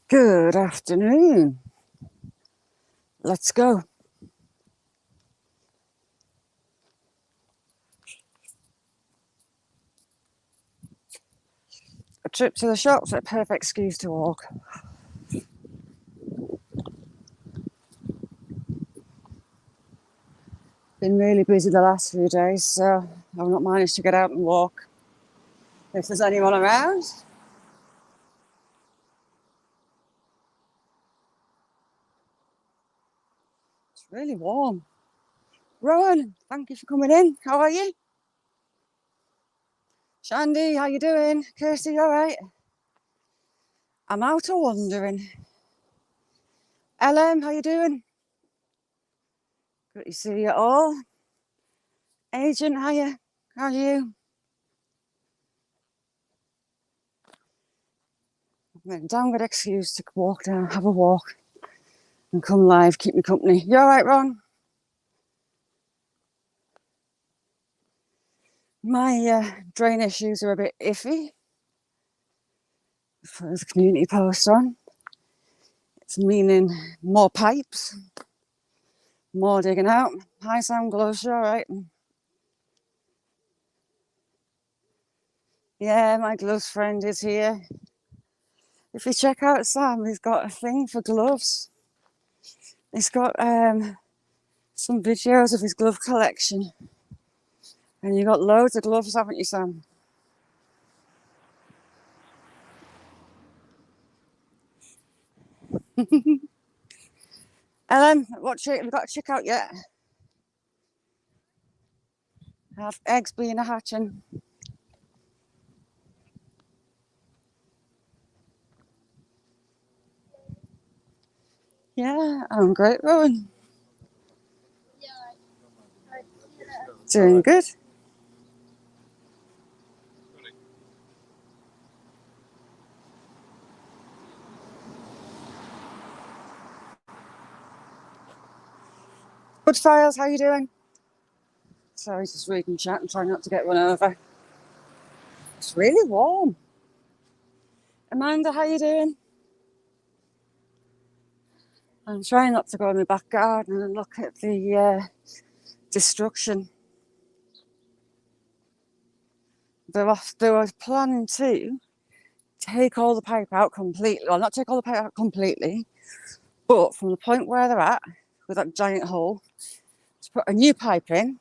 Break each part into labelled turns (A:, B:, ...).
A: Good afternoon. Let's go. A trip to the shops, a perfect excuse to walk. Been really busy the last few days, so I've not managed to get out and walk. If there's anyone around. It's really warm. Rowan, thank you for coming in. How are you? Shandy, how you doing? Kirsty, all right? I'm out a wandering. LM, how you doing? Good to see you all. Agent, how are you? Damn good excuse to walk down, have a walk, and come live, keep me company. You all right, Ron? My drain issues are a bit iffy. There's a community post on. It's meaning more pipes, more digging out. Hi, Sam Gloves, you all right? Yeah, my gloves friend is here. If you check out Sam, he's got a thing for gloves. He's got some videos of his glove collection. And you've got loads of gloves, haven't you, Sam? Ellen, what have you got to check out yet? Have eggs being a hatching. Yeah, I'm great, Rowan. Doing good. Good Files, how you doing? Sorry, just reading chat and trying not to get run over. It's really warm. Amanda, how you doing? I'm trying not to go in my back garden and look at the destruction. They were planning to take all the pipe out completely. Well, not take all the pipe out completely, but from the point where they're at, with that giant hole, to put a new pipe in,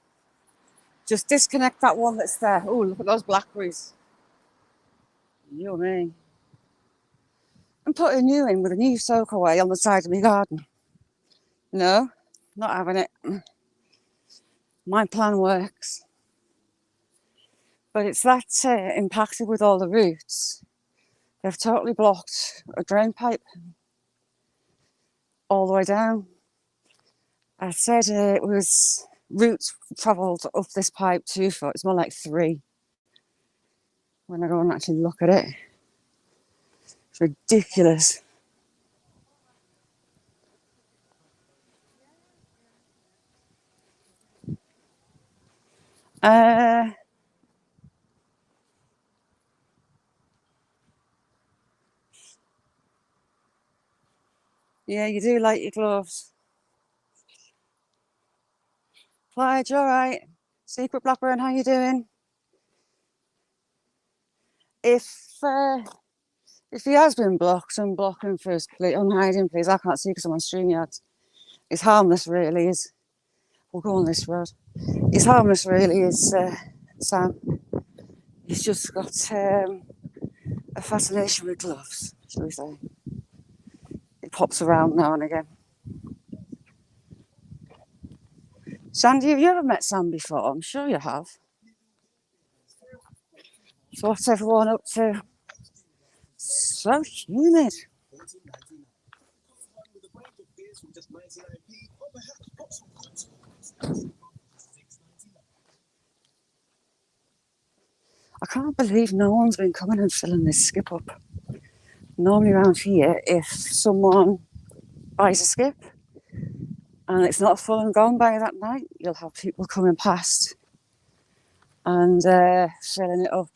A: just disconnect that one that's there. Oh, look at those blackberries. You and me. And put a new in with a new soak away on the side of my garden. No, not having it. My plan works. But it's that impacted with all the roots. They've totally blocked a drain pipe all the way down. I said it was roots travelled up this pipe 2 foot. It's more like 3 when I go and actually look at it. It's ridiculous. Yeah, you do like your gloves. Clyde, you all right? Secret Blackburn, how you doing? If he has been blocked, unblock him first, please. Unhide him, please. I can't see because I'm on StreamYard. It's harmless, really. We'll go on this road. It's harmless, really, is Sam. He's just got a fascination with gloves, shall we say. It pops around now and again. Sandy, have you ever met Sam before? I'm sure you have. So what's everyone up to? So humid. I can't believe no one's been coming and filling this skip up. Normally around here, if someone buys a skip and it's not full and gone by that night, you'll have people coming past and filling it up.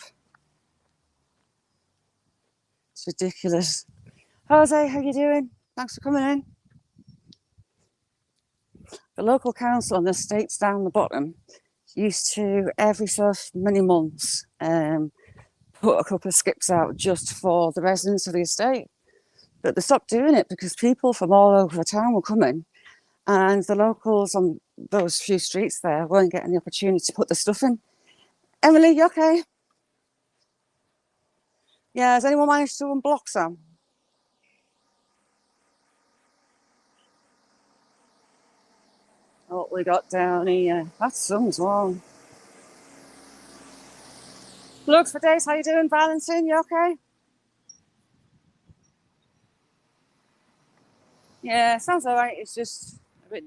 A: It's ridiculous. Jose, how you doing? Thanks for coming in. The local council on the estates down the bottom used to, every so many months, put a couple of skips out just for the residents of the estate. But they stopped doing it because people from all over the town were coming, and the locals on those few streets there weren't getting the opportunity to put the stuff in. Emily, you okay? Yeah, has anyone managed to unblock Sam? What we got down here? That's Sam's one. Looks for days. How you doing, Valentin? You okay? Yeah, sounds alright. It's just a bit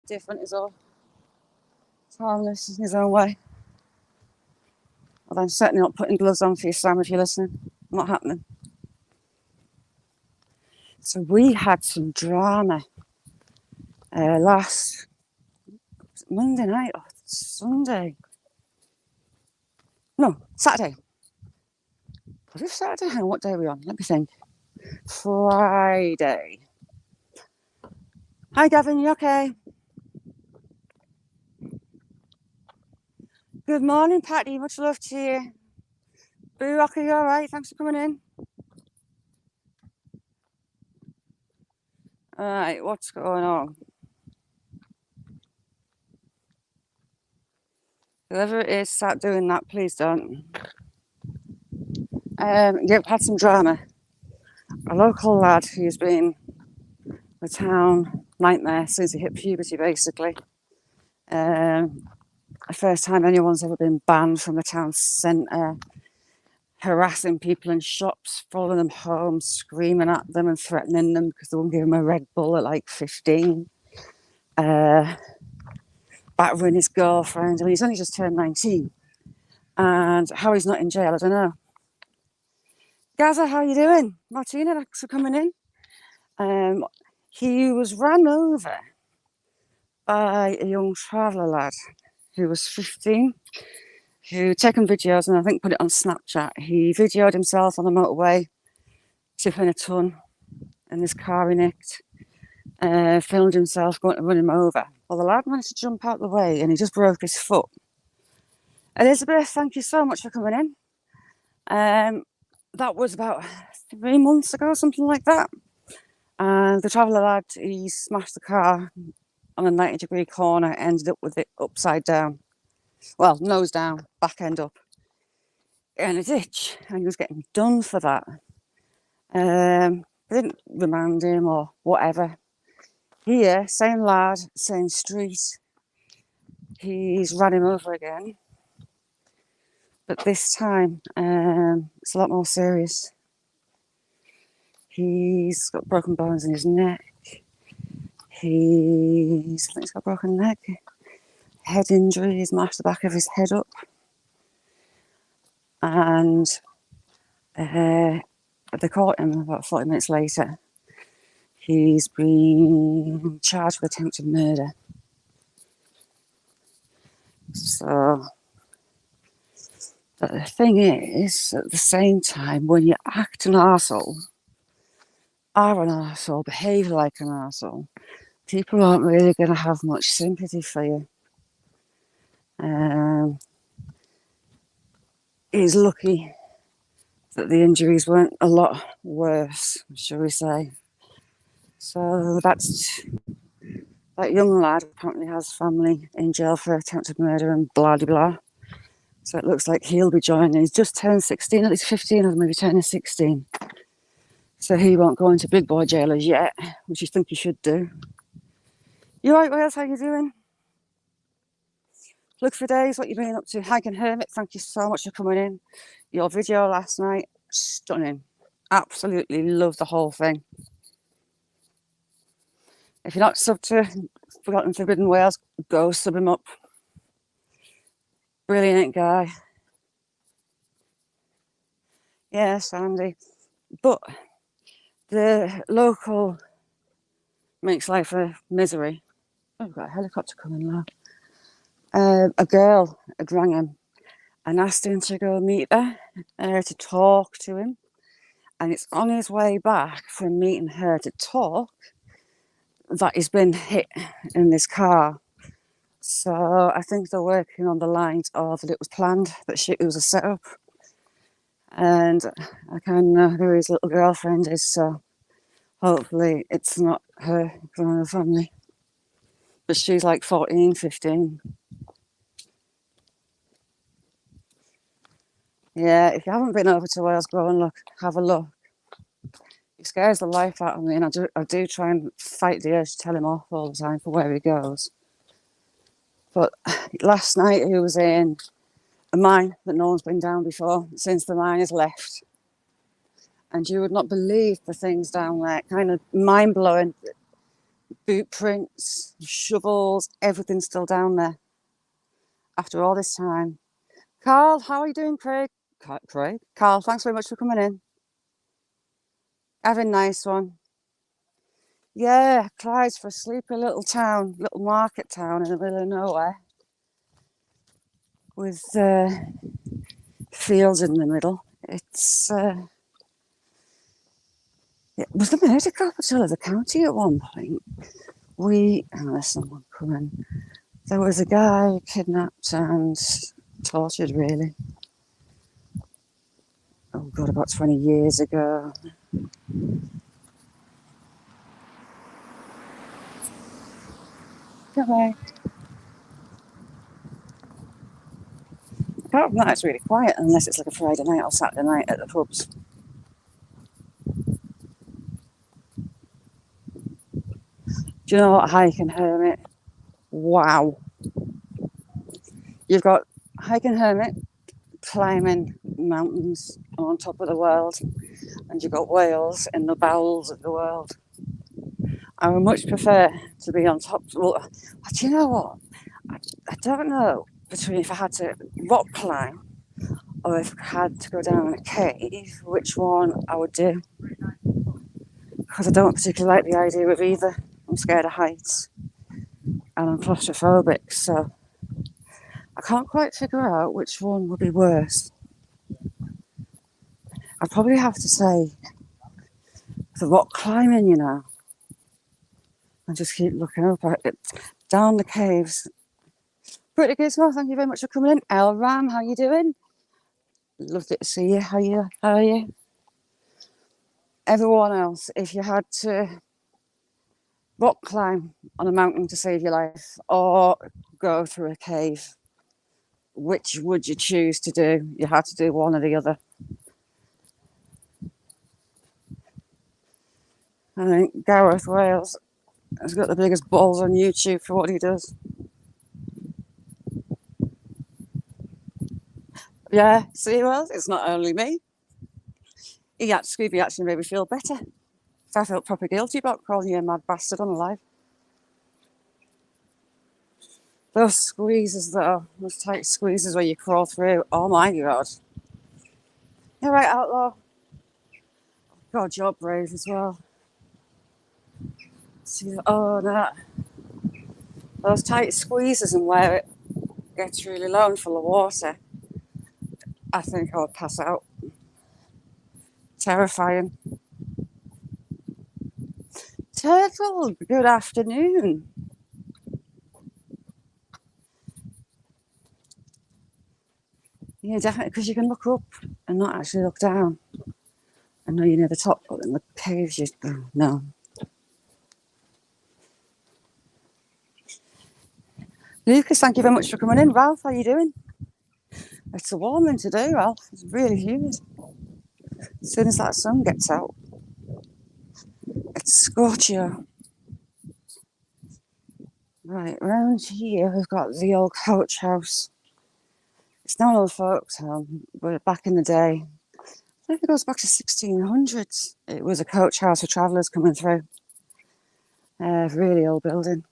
A: different, is all. It's harmless in his own way. Although I'm certainly not putting gloves on for you, Sam, if you're listening. Not happening. So we had some drama last Monday night or Sunday. No, Saturday. Was it Saturday? Hang on, what day are we on? Let me think. Friday. Hi, Gavin, you okay? Good morning, Patty. Much love to you. Boo Rocker, you alright? Thanks for coming in. Alright, what's going on? Whoever it is, start doing that, please don't. Yep, had some drama. A local lad who's been the town nightmare since he hit puberty, basically. The first time anyone's ever been banned from the town centre, harassing people in shops, following them home, screaming at them and threatening them because they won't give him a Red Bull at like 15. Battering his girlfriend. I mean, he's only just turned 19. And how he's not in jail, I don't know. Gaza, how you doing? Martina, thanks for coming in. He was ran over by a young traveller lad who was 15, who taken videos and I think put it on Snapchat. He videoed himself on the motorway, tipping a ton in this car he nicked, filmed himself going to run him over. Well, the lad managed to jump out the way and he just broke his foot. Elizabeth, thank you so much for coming in. That was about 3 months ago, something like that. And the traveller lad, he smashed the car on a 90-degree corner, ended up with it upside down. Well, nose down, back end up, in a ditch. And he was getting done for that. They didn't remand him or whatever. Here, same lad, same street. He's ran him over again. But this time, it's a lot more serious. He's got broken bones in his neck. I think he's got a broken leg. Head injury, he's mashed the back of his head up. And they caught him about 40 minutes later. He's been charged with attempted murder. So, but the thing is, at the same time, when you act an arsehole, are an arsehole, behave like an arsehole, people aren't really going to have much sympathy for you. He's lucky that the injuries weren't a lot worse, shall we say. So that young lad apparently has family in jail for attempted murder and blah de blah. So it looks like he'll be joining. He's just turned 16, at least 15 or maybe turning 16. So he won't go into big boy jail as yet, which you think he should do. You alright, Wales? How you doing? Look for days, what you been up to? Hiking Hermit, thank you so much for coming in. Your video last night, stunning. Absolutely love the whole thing. If you're not subbed to Forgotten Forbidden Wales, go sub him up. Brilliant guy. Yes, Andy. But the local makes life a misery. Oh, we've got a helicopter coming now. A girl had rang him and asked him to go meet her to talk to him. And it's on his way back from meeting her to talk that he's been hit in this car. So I think they're working on the lines of that it was planned, that it was a setup. And I kind of know who his little girlfriend is, so hopefully it's not her from the family. But she's like 14, 15. Yeah, if you haven't been over to Wales, go and look, have a look. It scares the life out of me, and I do try and fight the urge to tell him off all the time for where he goes. But last night he was in a mine that no one's been down before since the miners left. And you would not believe the things down there, kind of mind-blowing. Boot prints, shovels, everything's still down there after all this time. Carl, how are you doing, Craig? Carl, thanks very much for coming in. Have a nice one. Yeah, Clyde's for a sleepy little town, little market town in the middle of nowhere with fields in the middle. It's it was the murder capital of the county at one point. There's someone coming. There was a guy kidnapped and tortured, really. Oh God, about 20 years ago. Goodbye. Apart from that, it's really quiet unless it's like a Friday night or Saturday night at the pubs. Do you know what? Hiking Hermit? Wow. You've got Hiking Hermit, climbing mountains on top of the world, and you've got Wales in the bowels of the world. I would much prefer to be on top. Well, do you know what? I don't know between if I had to rock climb or if I had to go down a cave, which one I would do. Because I don't particularly like the idea of either. I'm scared of heights and I'm claustrophobic, so I can't quite figure out which one would be worse. I'd probably have to say the rock climbing, you know, and just keep looking up at it, down the caves. Pretty good, well, thank you very much for coming in. El Ram, how you doing? Lovely to see you. How are you? Everyone else, if you had to rock climb on a mountain to save your life or go through a cave, which would you choose to do? You had to do one or the other. I think Gareth Wales has got the biggest balls on YouTube for what he does. Yeah, see, Wales, it's not only me. Scooby actually made me feel better. I felt proper guilty about calling you a mad bastard on live. Those squeezes, though, those tight squeezes where you crawl through. Oh my God. You're right, Outlaw. God, you're brave as well. See, oh, no. Those tight squeezes and where it gets really low and full of water, I think I would pass out. Terrifying. Turtle, good afternoon. Yeah, definitely, because you can look up and not actually look down. I know you're near the top, but in the caves, no. Lucas, thank you very much for coming in. Ralph, how you doing? It's a warm one today, Ralph. It's really humid. As soon as that sun gets out, it's scorching. Right, around here we've got the old coach house. It's now an old folks' home, but back in the day, I think it goes back to 1600s. It was a coach house for travellers coming through. Really old building.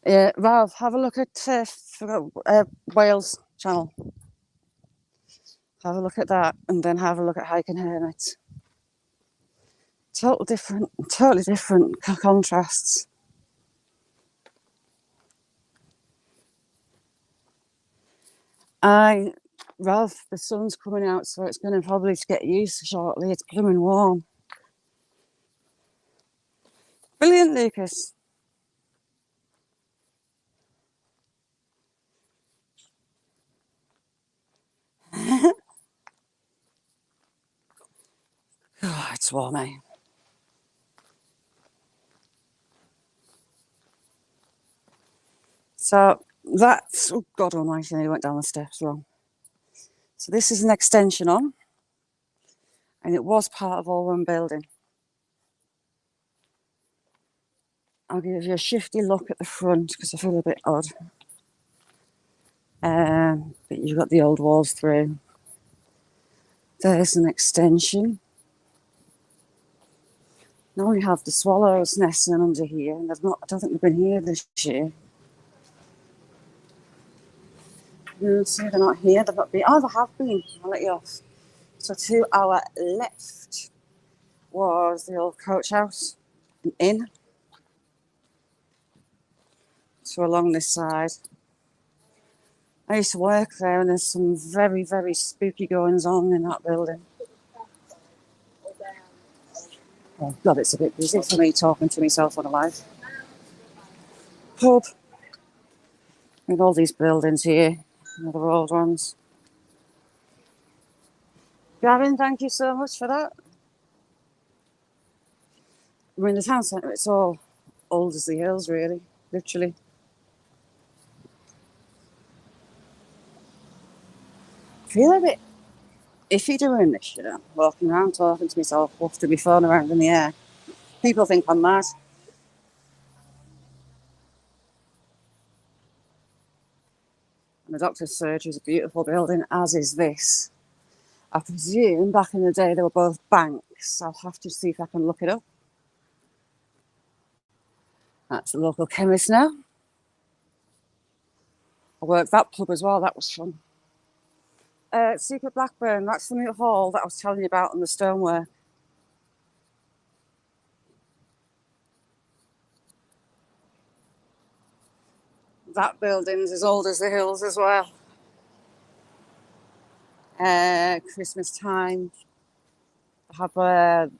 A: Yeah, Ralph, have a look at Wales channel. Have a look at that, and then have a look at Hiking Hermit. Totally different contrasts. I Ralph, the sun's coming out, so it's going to probably get used shortly. It's blooming warm. Brilliant, Lucas. Oh, it's warm, eh? So that's, oh God almighty, I nearly went down the steps wrong. So this is an extension on, and it was part of all one building. I'll give you a shifty look at the front because I feel a bit odd. But you've got the old walls through. There's an extension. Now we have the swallows nesting under here, and they've not, I don't think they've been here this year. You see, they're not here. They've not been. Oh, they have been. I'll let you off. So to our left was the old coach house, an inn. So along this side, I used to work there, and there's some very, very spooky goings on in that building. Oh God, it's a bit busy for me talking to myself on a live pub. With all these buildings here, another old ones. Gavin, thank you so much for that. We're in the town centre, it's all old as the hills, really, literally. I feel a bit iffy doing this, you know, walking around talking to myself, wafting my phone around in the air. People think I'm mad. And the doctor's surgery is a beautiful building, as is this. I presume back in the day they were both banks. I'll have to see if I can look it up. That's the local chemist now. I worked that pub as well, that was fun. Secret Blackburn, that's the new hall that I was telling you about on the stonework. That building's as old as the hills as well. Christmas time, have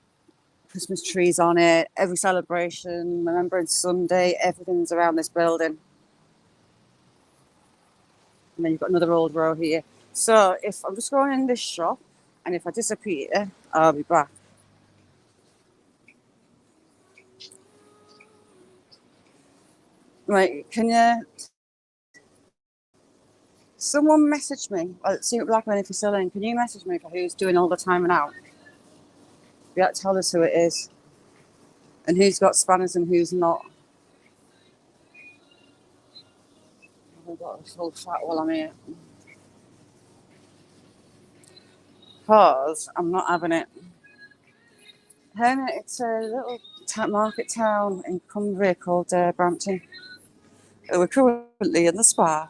A: Christmas trees on it, every celebration, Remembrance Sunday, everything's around this building. And then you've got another old row here. So if I'm just going in this shop, and if I disappear, I'll be back. Right, can you... Someone message me, well, Secret Blackburn, if you're still in, can you message me for who's doing all the time and out? You have to tell us who it is, and who's got spanners and who's not. I've got a full fat while I'm here. Because I'm not having it. It's a little market town in Cumbria called Brampton. We're currently in the spa.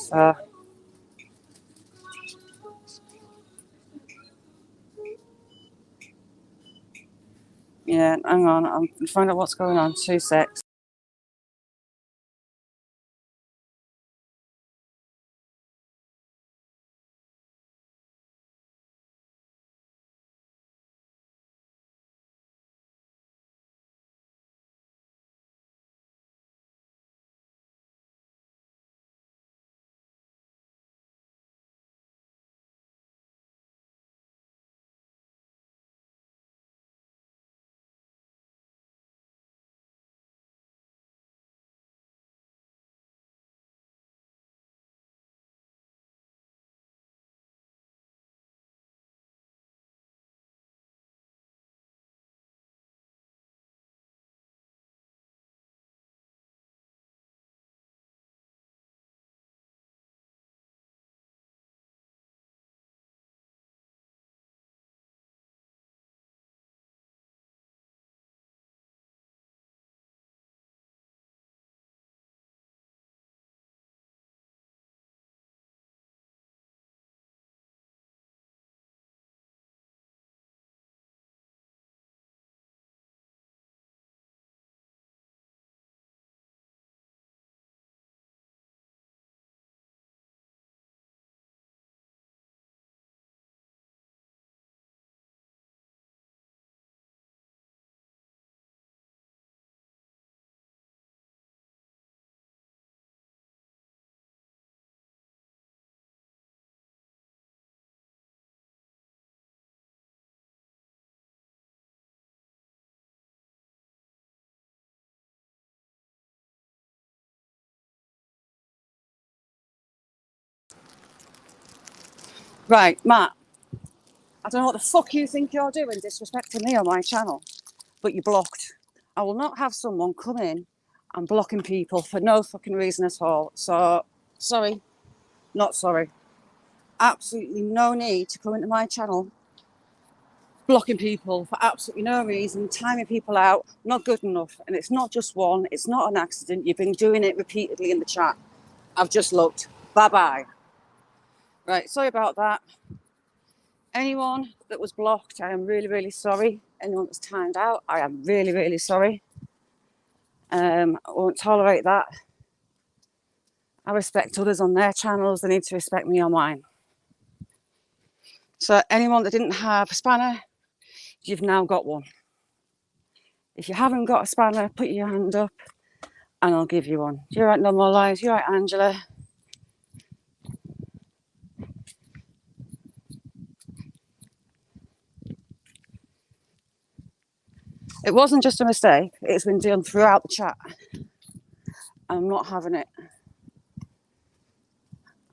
A: So, yeah, hang on. I'm going to find out what's going on. 2 secs. Right, Matt. I don't know what the fuck you think you're doing disrespecting me on my channel, but you're blocked. I will not have someone come in and blocking people for no fucking reason at all. So, sorry, not sorry. Absolutely no need to come into my channel blocking people for absolutely no reason, timing people out, not good enough. And it's not just one, it's not an accident. You've been doing it repeatedly in the chat. I've just looked. Bye-bye. Right, sorry about that. Anyone that was blocked, I am really, really sorry. Anyone that's timed out, I am really, really sorry. I won't tolerate that. I respect others on their channels. They need to respect me on mine. So anyone that didn't have a spanner, you've now got one. If you haven't got a spanner, put your hand up and I'll give you one. You're right, No More Lies. You're right, Angela. It wasn't just a mistake. It's been done throughout the chat. I'm not having it.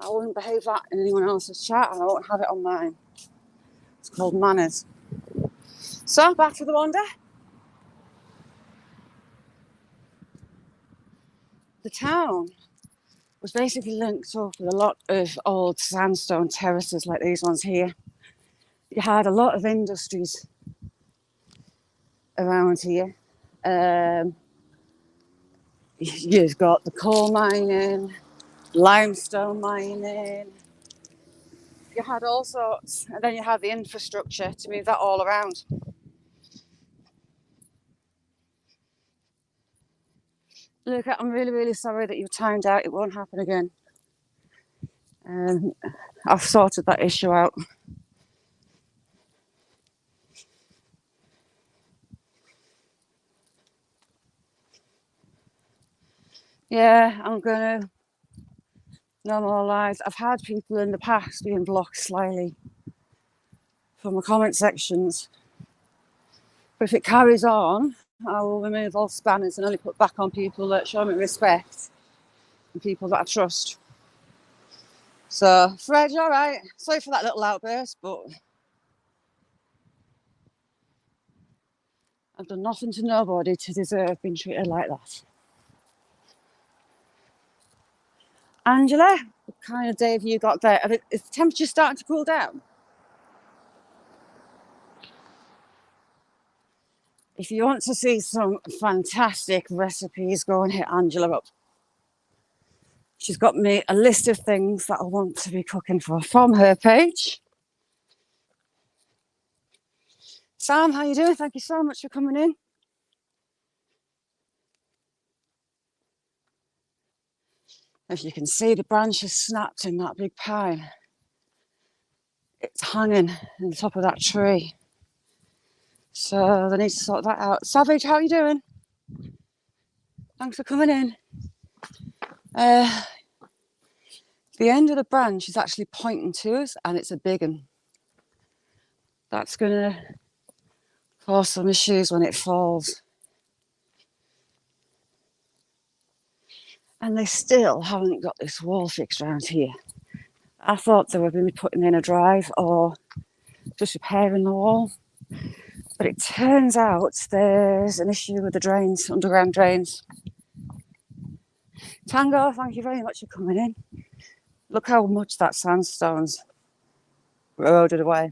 A: I wouldn't behave that in anyone else's chat and I won't have it on mine. It's called manners. So, back to the wonder. The town was basically linked up with a lot of old sandstone terraces like these ones here. You had a lot of industries around here. You've got the coal mining, limestone mining. You had all sorts, and then you had the infrastructure to move that all around. Look, I'm really, really sorry that you've timed out. It won't happen again. I've sorted that issue out. Yeah, I'm gonna. No More Lies. I've had people in the past being blocked slyly from the comment sections. But if it carries on, I will remove all spanners and only put back on people that show me respect and people that I trust. So, Fred, you're all right. Sorry for that little outburst, but I've done nothing to nobody to deserve being treated like that. Angela, what kind of day have you got there? Is the temperature starting to cool down? If you want to see some fantastic recipes, go and hit Angela up. She's got me a list of things that I want to be cooking for from her page. Sam, how you doing? Thank you so much for coming in. As you can see, the branch has snapped in that big pine. It's hanging in the top of that tree. So they need to sort that out. Savage, how are you doing? Thanks for coming in. The end of the branch is actually pointing to us and it's a big one. That's going to cause some issues when it falls. And they still haven't got this wall fixed around here. I thought they were going to be putting in a drive or just repairing the wall. But it turns out there's an issue with the drains, underground drains. Tango, thank you very much for coming in. Look how much that sandstone's eroded away.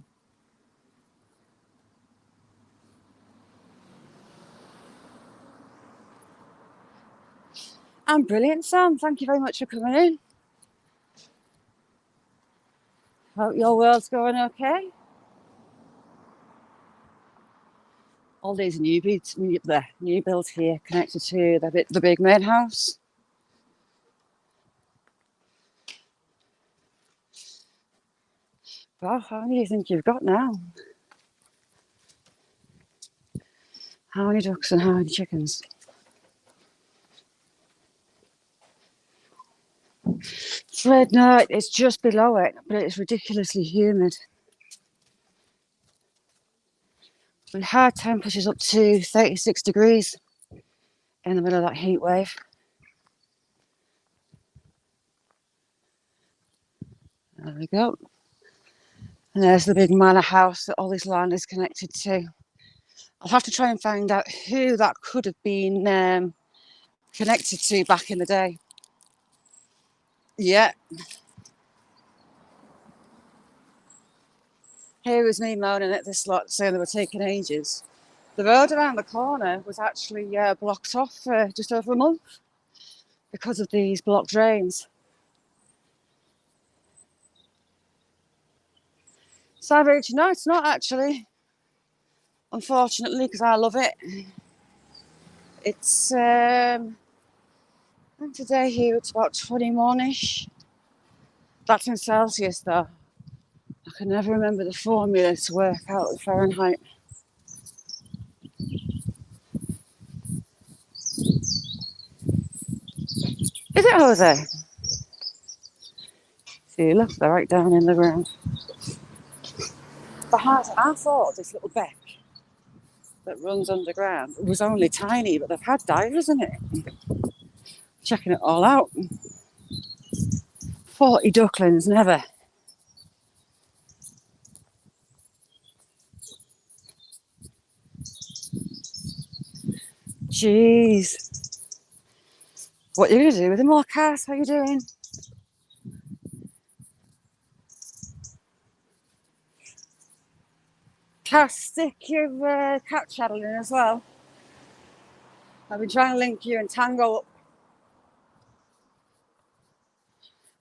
A: I'm brilliant, Sam. Thank you very much for coming in. Hope your world's going okay. All these new builds here connected to the big main house. Well, how many do you think you've got now? How many ducks and how many chickens? Fred, no, it's just below it, but it's ridiculously humid. We had temperatures up to 36 degrees in the middle of that heat wave. There we go. And there's the big manor house that all this land is connected to. I'll have to try and find out who that could have been connected to back in the day. Yeah. Here was me moaning at this lot, saying they were taking ages. The road around the corner was actually blocked off for just over a month because of these blocked drains. Savage? No, it's not actually. Unfortunately, because I love it. It's today here it's about 21-ish. That's in Celsius though. I can never remember the formula to work out the Fahrenheit. Is it, Jose? See, look, they're right down in the ground. I thought this little beck that runs underground was only tiny, but they've had divers in it. Checking it all out. 40 ducklings, never. Jeez. What are you going to do with them all, Cass? How are you doing? Cass, stick your cat channel in as well. I've been trying to link you and Tango up.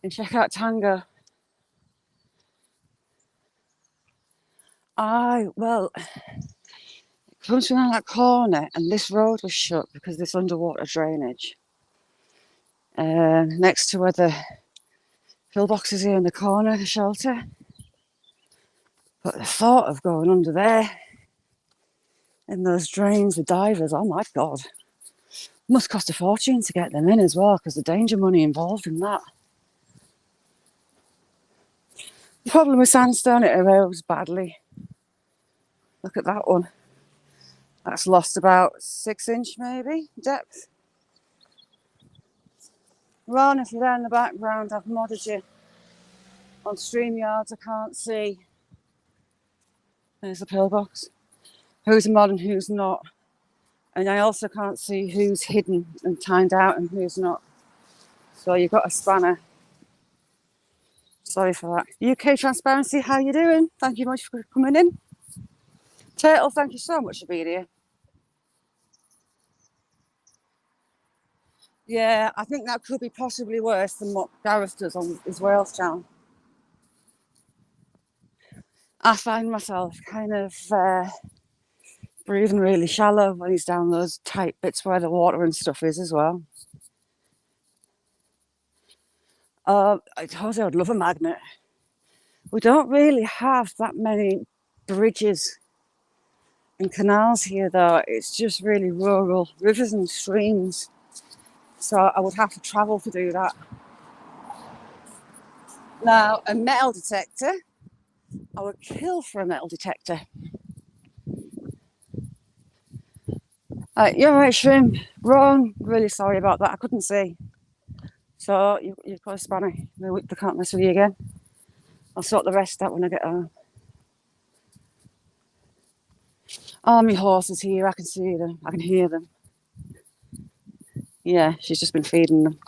A: And check out Tango. Well, it comes from that corner and this road was shut because of this underwater drainage. Next to where the pillbox is here in the corner, the shelter. But the thought of going under there in those drains with divers, oh my God. Must cost a fortune to get them in as well because the danger money involved in that. The problem with sandstone, it erodes badly. Look at that one. That's lost about 6-inch maybe depth. Ron, if you're there in the background, I've modded you on StreamYards. I can't see. There's the pillbox. Who's a mod and who's not. And I also can't see who's hidden and timed out and who's not. So you've got a spanner. Sorry for that. UK Transparency, how you doing? Thank you much for coming in. Turtle, thank you so much for being here. Yeah, I think that could be possibly worse than what Gareth does on his Wales channel. I find myself kind of breathing really shallow when he's down those tight bits where the water and stuff is as well. I told you I would love a magnet. We don't really have that many bridges and canals here though. It's just really rural, rivers and streams. So I would have to travel to do that. Now, a metal detector, I would kill for a metal detector. You're right, Shrimp. Wrong. Really sorry about that. I couldn't see. So you've got a spanner. They can't mess with you again. I'll sort the rest out when I get home. Oh, my horse is here. I can see them. I can hear them. Yeah, she's just been feeding them.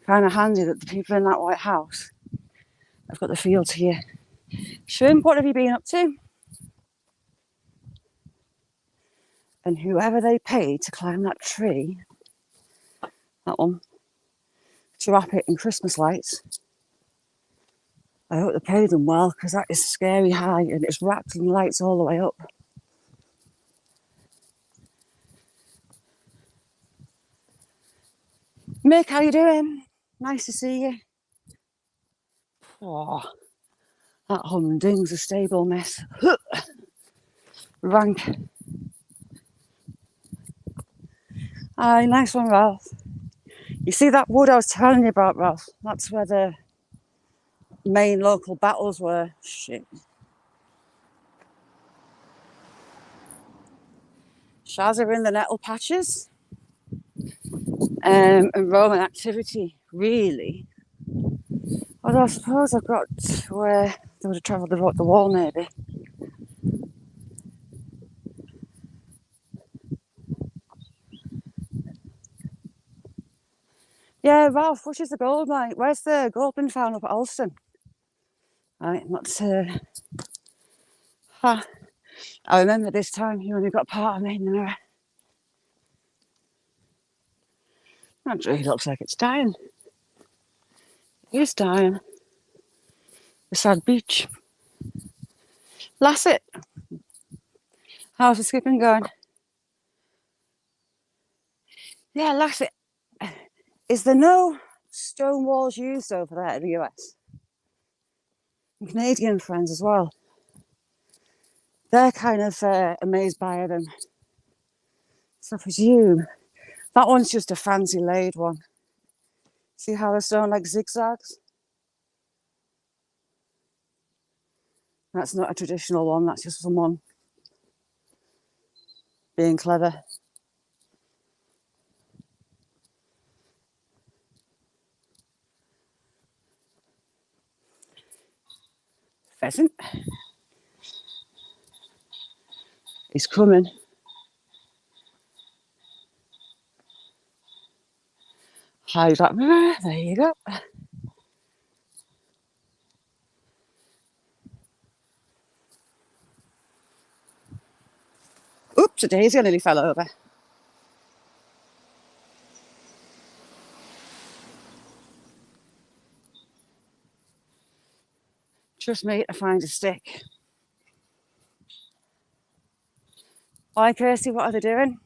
A: Kind of handy that the people in that white house have got the fields here. Shrimp, what have you been up to? And whoever they paid to climb that tree, that one, to wrap it in Christmas lights, I hope they paid them well because that is scary high and it's wrapped in lights all the way up. Mick, how you doing? Nice to see you. Oh, that humding's a stable mess. Rank. Aye, nice one, Ralph. You see that wood I was telling you about, Ralph? That's where the main local battles were. Shit. Shaz are in the nettle patches. And Roman activity, really. Although I suppose I've got where They would have travelled the wall, maybe. Yeah, Ralph, which is the gold mine? Where's the gold been found up at Alston? Right, not. I remember this time you only got part of me in the mirror. That really looks like it's dying. It is dying. Beside beach. Lasset, how's the skipping going? Yeah, Lasset. Is there no stone walls used over there in the US? And Canadian friends as well. They're kind of amazed by them. So I presume that one's just a fancy laid one. See how the stone like zigzags? That's not a traditional one, that's just someone being clever. Pheasant. He's coming. Hide that mirror. There you go. Oops, a daisy nearly fell over. Trust me, I find a stick. Hi, Kirsty, what are they doing?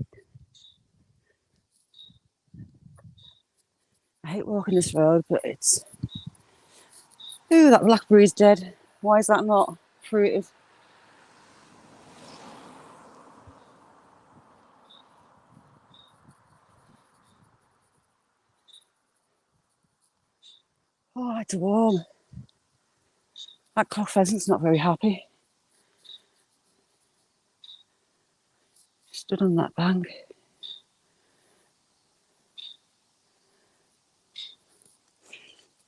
A: I hate walking this road, but it's... Ooh, that blackberry's dead. Why is that not fruited? Oh, it's warm. That cock pheasant's not very happy. Stood on that bank.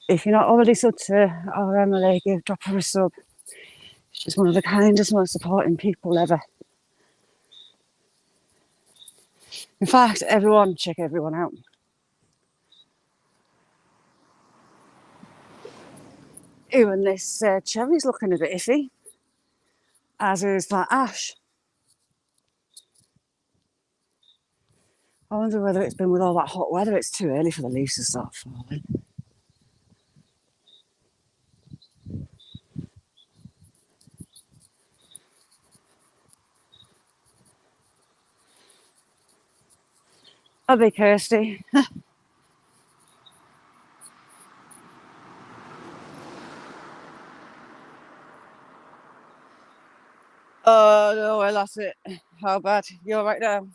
A: If you're not already subbed to our Emily, drop her a sub. She's one of the kindest, most supporting people ever. In fact, everyone, check everyone out. Even this cherry's looking a bit iffy, as is that ash. I wonder whether it's been with all that hot weather, it's too early for the leaves to start falling. I'll be Kirsty. Oh no, well that's it. How bad? You're right now.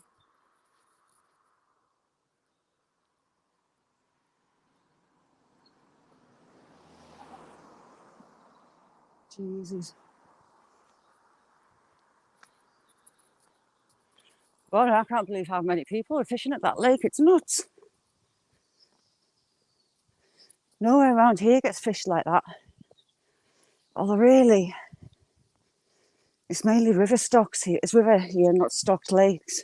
A: Jesus. God, I can't believe how many people are fishing at that lake. It's nuts. Nowhere around here gets fished like that. Although really, it's mainly river stocks here. It's river here, not stocked lakes.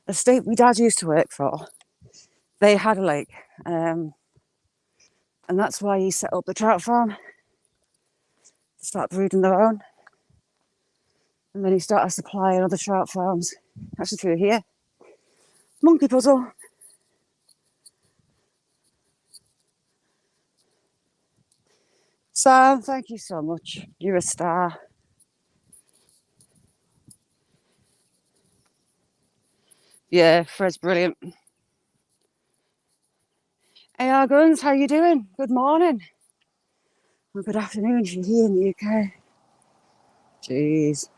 A: The state my dad used to work for, they had a lake. And that's why he set up the trout farm to start breeding their own. And then he started supplying other trout farms, actually through here. Monkey puzzle. Sam, thank you so much. You're a star. Yeah, Fred's brilliant. Hey, Arguns, how you doing? Good morning. Well, good afternoon if you're here in the UK. Jeez.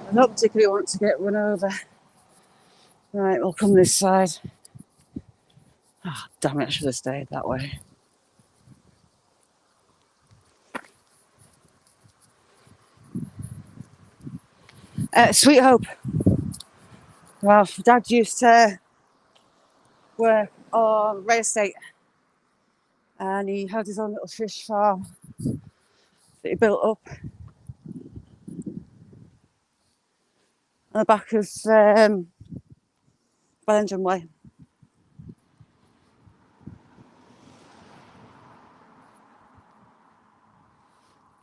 A: I don't particularly want to get run over. Right, we'll come this side. Oh, damn it, I should have stayed that way. Sweet Hope. Well, Dad used to work on Ray Estate, and he had his own little fish farm that he built up on the back of Bellingham Way.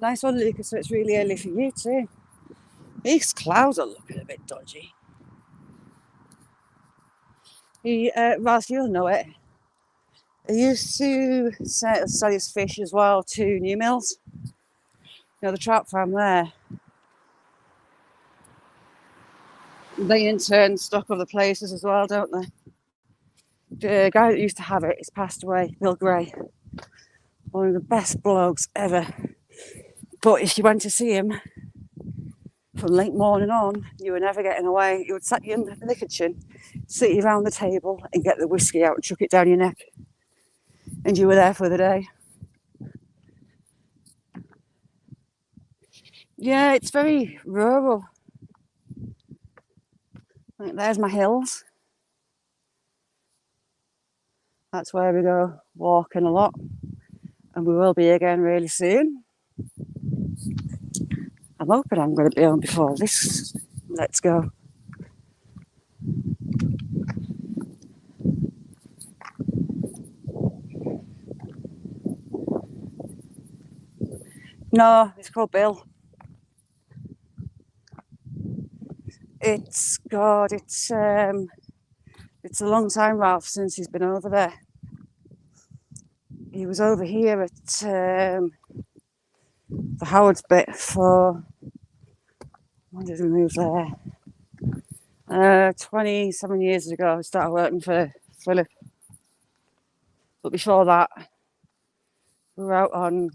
A: Nice one, Lucas, so it's really early for you too. These clouds are looking a bit dodgy. Raz, you'll know it. He used to sell his fish as well to New Mills. You know, the trout farm there. They in turn stock other places as well, don't they? The guy that used to have it, he's passed away, Bill Gray. One of the best blokes ever. But if you went to see him from late morning on, you were never getting away. He would sat you in the kitchen, sit you around the table and get the whiskey out and chuck it down your neck. And you were there for the day. Yeah, it's very rural. There's my hills. That's where we go walking a lot. And we will be again really soon. I'm hoping I'm going to be on before this. Let's go. No, it's called Bill. It's a long time, Ralph, since he's been over there. He was over here at the Howard's bit for, when did we move there? 27 years ago, I started working for Philip. But before that, we were out on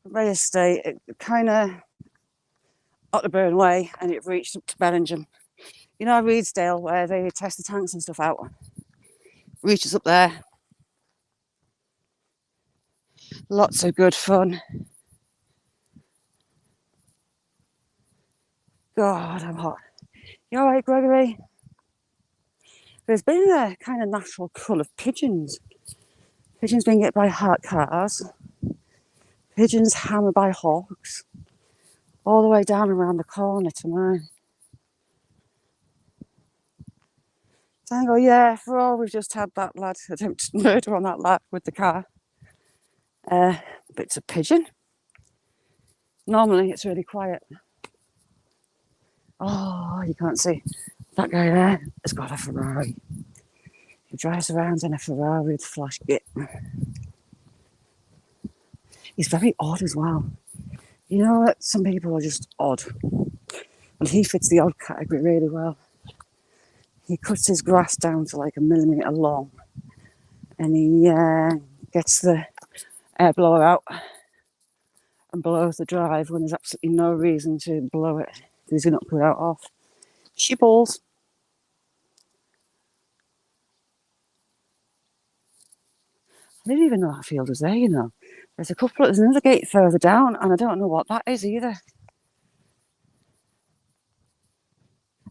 A: Ray Estate, kind of Otterburn Way, and it reached up to Bellingham. You know, Reedsdale, where they test the tanks and stuff out. Reaches up there. Lots of good fun. God, I'm hot. You all right, Gregory? There's been a kind of natural cull of pigeons. Pigeons being hit by hot cars. Pigeons hammered by hawks. All the way down around the corner to mine. Tango, yeah, for all we've just had that lad attempted murder on that lad with the car. But it's a pigeon. Normally it's really quiet. Oh, you can't see. That guy there has got a Ferrari. He drives around in a Ferrari with flash kit. He's very odd as well. You know that some people are just odd. Well, he fits the odd category really well. He cuts his grass down to like 1 millimetre long. And he gets the air blower out and blows the drive when there's absolutely no reason to blow it. He's going to put it out off. Sheeples. I didn't even know that field was there, you know. There's another gate further down, and I don't know what that is either.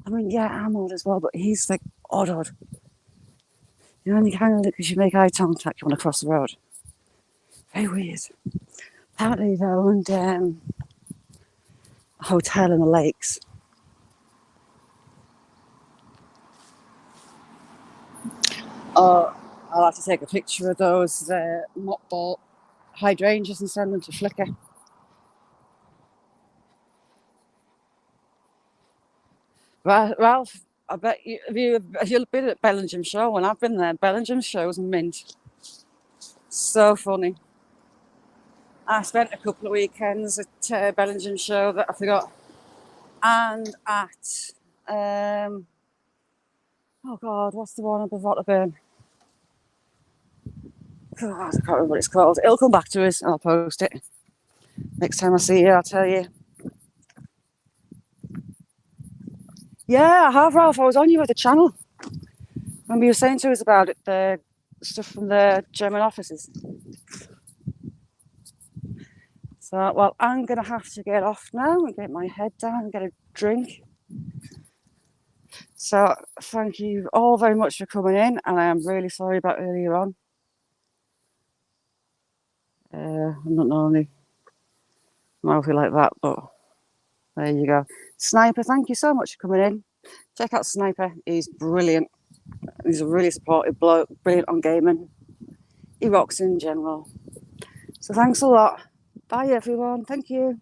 A: I mean, yeah, I'm odd as well, but he's like odd. You know, and you kind of look as you make eye contact, you want to cross the road. Very weird. Apparently, they owned a hotel in the lakes. Oh, I'll have to take a picture of those mothball hydrangeas and send them to Flickr. Ralph, I bet you, if you've been at Bellingham Show, when I've been there, Bellingham Show's mint. So funny. I spent a couple of weekends at Bellingham Show that I forgot. And at, oh God, what's the one above Otterburn? God, I can't remember what it's called. It'll come back to us and I'll post it. Next time I see you, I'll tell you. Yeah, I have, Ralph. I was on you at the channel. Remember you were saying to us about it, the stuff from the German offices. So, well, I'm going to have to get off now and get my head down and get a drink. So thank you all very much for coming in, and I am really sorry about earlier on. I'm not normally mouthy like that, but there you go. Sniper, thank you so much for coming in. Check out Sniper. He's brilliant. He's a really supportive bloke, brilliant on gaming. He rocks in general. So thanks a lot. Bye everyone. Thank you.